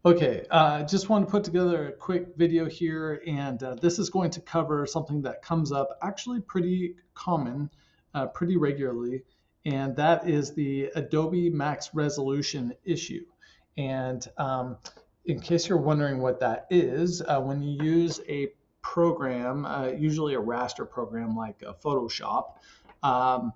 Okay, just want to put together a quick video here, and this is going to cover something that comes up actually pretty common, pretty regularly, and that is the Adobe Max Resolution issue. And in case you're wondering what that is, when you use a program, usually a raster program like Photoshop, um,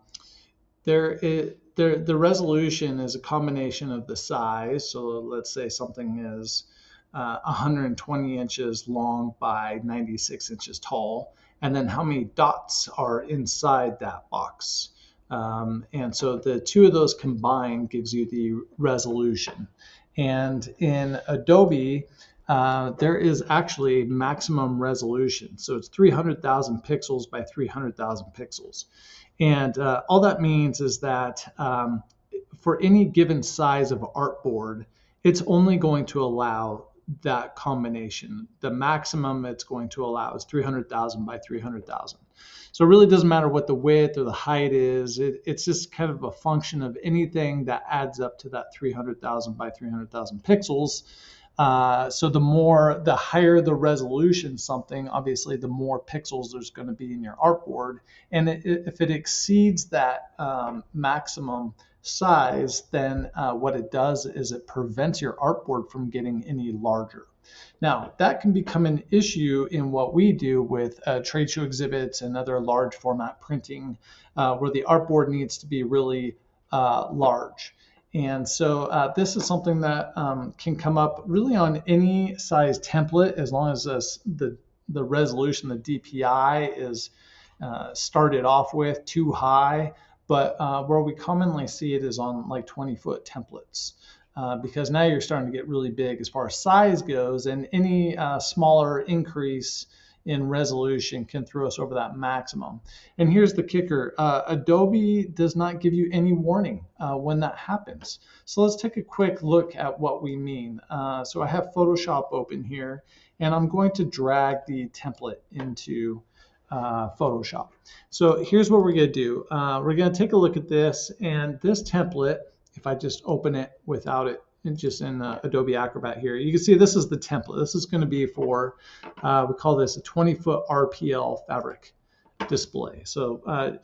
the resolution is a combination of the size. So let's say something is 120 inches long by 96 inches tall, and then how many dots are inside that box. And so the two of those combined gives you the resolution. And in Adobe, there is actually maximum resolution. So it's 300,000 pixels by 300,000 pixels. And all that means is that for any given size of artboard, it's only going to allow that combination. The maximum it's going to allow is 300,000 by 300,000. So it really doesn't matter what the width or the height is. It's just kind of a function of anything that adds up to that 300,000 by 300,000 pixels. So the higher the resolution something, obviously the more pixels there's going to be in your artboard. And if it exceeds that maximum size, then what it does is it prevents your artboard from getting any larger. Now, that can become an issue in what we do with trade show exhibits and other large format printing, where the artboard needs to be really large. And so this is something that can come up really on any size template, as long as the resolution, the DPI, is started off with too high. But where we commonly see it is on like 20-foot templates. Because now you're starting to get really big as far as size goes, and any smaller increase in resolution can throw us over that maximum. And here's the kicker. Adobe does not give you any warning when that happens. So let's take a quick look at what we mean. So I have Photoshop open here, and I'm going to drag the template into Photoshop. So here's what we're going to do. We're going to take a look at this, and this template, if I just open it without it, just in Adobe Acrobat here, you can see this is the template. This is going to be for, we call this a 20-foot RPL fabric display. So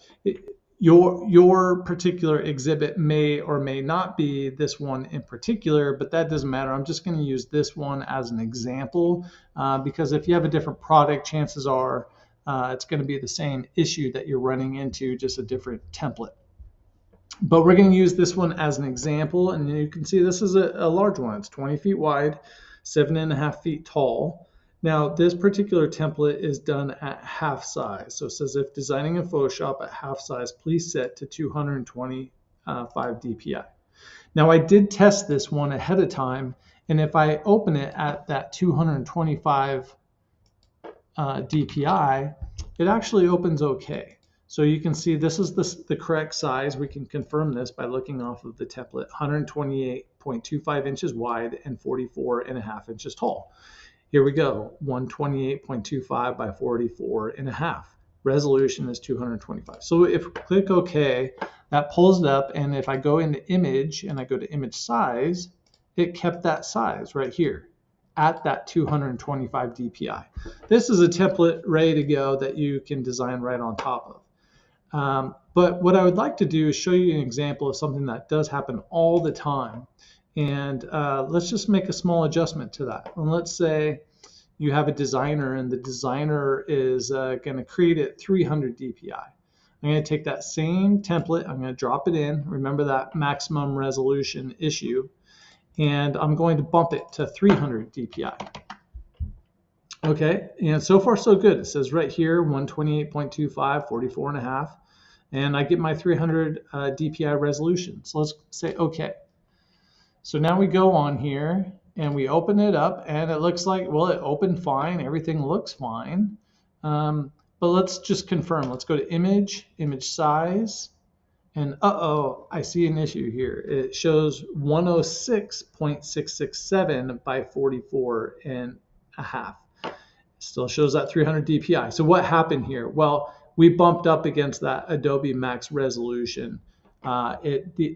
your particular exhibit may or may not be this one in particular, but that doesn't matter. I'm just going to use this one as an example because if you have a different product, chances are it's going to be the same issue that you're running into, just a different template. But we're going to use this one as an example, and you can see this is a large one. It's 20 feet wide, 7.5 feet tall. Now, this particular template is done at half size. So it says, if designing in Photoshop at half size, please set to 225 DPI. Now, I did test this one ahead of time, and if I open it at that 225 DPI, it actually opens okay. So you can see this is the correct size. We can confirm this by looking off of the template, 128.25 inches wide and 44.5 inches tall. Here we go, 128.25 by 44.5. Resolution is 225. So if we click OK, that pulls it up, and if I go into image and I go to image size, it kept that size right here at that 225 DPI. This is a template ready to go that you can design right on top of. But what I would like to do is show you an example of something that does happen all the time. And let's just make a small adjustment to that. And let's say you have a designer, and the designer is going to create it 300 DPI. I'm going to take that same template, I'm going to drop it in. Remember that maximum resolution issue. And I'm going to bump it to 300 DPI. Okay, and so far so good. It says right here 128.25, 44.5, and I get my 300 DPI resolution. So let's say okay. So now we go on here and we open it up, and it looks like, well, it opened fine. Everything looks fine. But let's just confirm. Let's go to image, image size, and I see an issue here. It shows 106.667 by 44.5. Still shows that 300 DPI. So what happened here? Well, we bumped up against that Adobe Max Resolution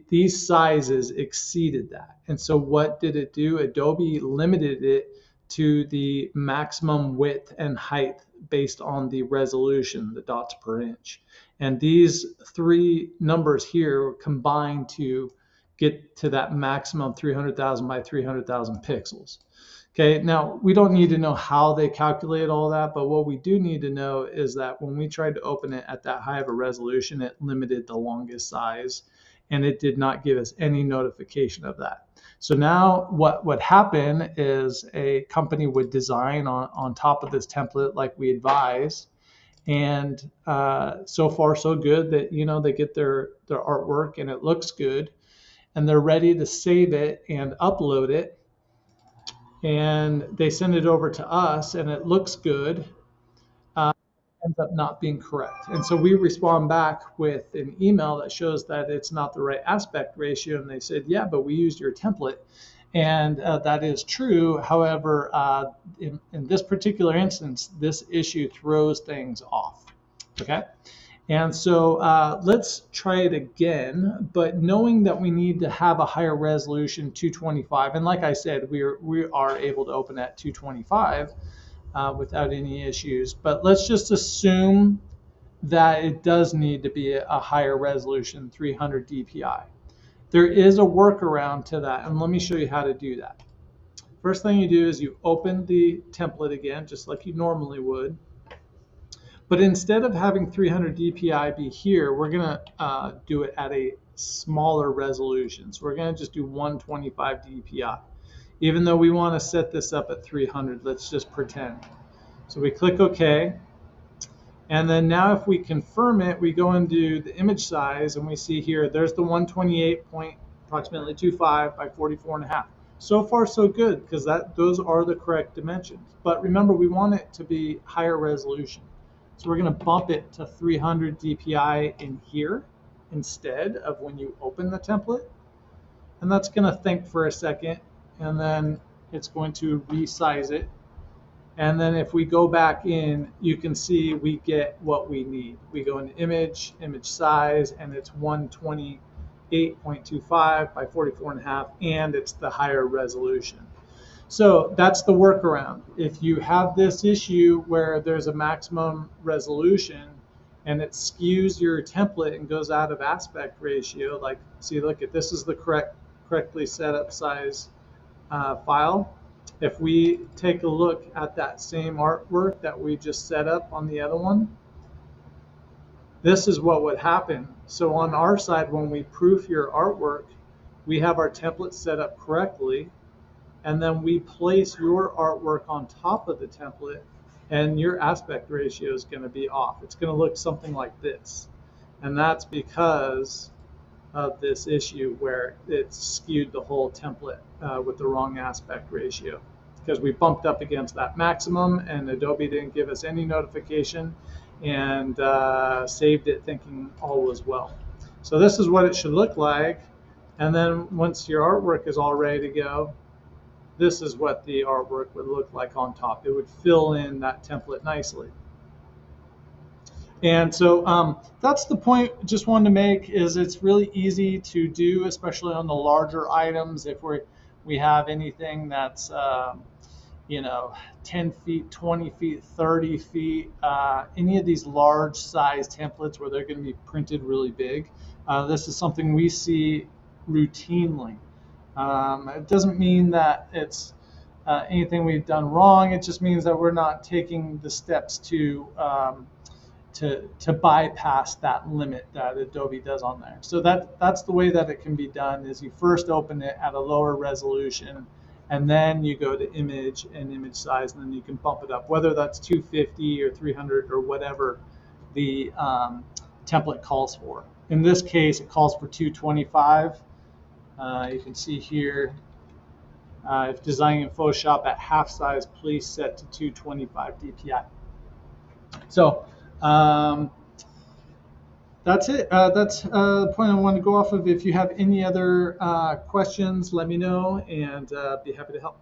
these sizes exceeded that. And so what did it do? Adobe limited it to the maximum width and height based on the resolution, the dots per inch. And these three numbers here combine to get to that maximum 300,000 by 300,000 pixels. Okay, now we don't need to know how they calculate all that, but what we do need to know is that when we tried to open it at that high of a resolution, it limited the longest size, and it did not give us any notification of that. So now what would happen is a company would design on top of this template like we advise, and so far so good that they get their artwork and it looks good, and they're ready to save it and upload it, and they send it over to us and it looks good, ends up not being correct. And so we respond back with an email that shows that it's not the right aspect ratio. And they said, yeah, but we used your template. And that is true. However, in this particular instance, this issue throws things off. Okay. And so let's try it again, but knowing that we need to have a higher resolution, 225. And like I said, we are able to open at 225 without any issues. But let's just assume that it does need to be a higher resolution, 300 DPI. There is a workaround to that, and let me show you how to do that. First thing you do is you open the template again, just like you normally would. But instead of having 300 DPI be here, we're going to do it at a smaller resolution. So we're going to just do 125 DPI. Even though we want to set this up at 300, let's just pretend. So we click OK. And then now if we confirm it, we go into the image size and we see here, there's the 128.25 by 44.5. So far so good, because those are the correct dimensions. But remember, we want it to be higher resolution. So we're going to bump it to 300 DPI in here instead of when you open the template. And that's going to think for a second, and then it's going to resize it. And then if we go back in, you can see we get what we need. We go into image size, and it's 128.25 by 44.5, and it's the higher resolution. So that's the workaround. If you have this issue where there's a maximum resolution and it skews your template and goes out of aspect ratio, like, see, look at this is the correctly set up size file. If we take a look at that same artwork that we just set up on the other one, this is what would happen. So on our side, when we proof your artwork, we have our template set up correctly, and then we place your artwork on top of the template, and your aspect ratio is going to be off. It's going to look something like this. And that's because of this issue where it skewed the whole template with the wrong aspect ratio, because we bumped up against that maximum and Adobe didn't give us any notification and saved it thinking all was well. So this is what it should look like. And then once your artwork is all ready to go, this is what the artwork would look like on top. It would fill in that template nicely. And so that's the point just wanted to make, is it's really easy to do, especially on the larger items. If we have anything that's 10 feet, 20 feet, 30 feet, any of these large size templates where they're going to be printed really big, this is something we see routinely. It doesn't mean that it's anything we've done wrong. It just means that we're not taking the steps to bypass that limit that Adobe does on there. So that's the way that it can be done, is you first open it at a lower resolution, and then you go to image and image size, and then you can bump it up, whether that's 250 or 300 or whatever the template calls for. In this case, it calls for 225. You can see here, if designing in Photoshop at half size, please set to 225 DPI. So that's it. That's the point I want to go off of. If you have any other questions, let me know, and be happy to help.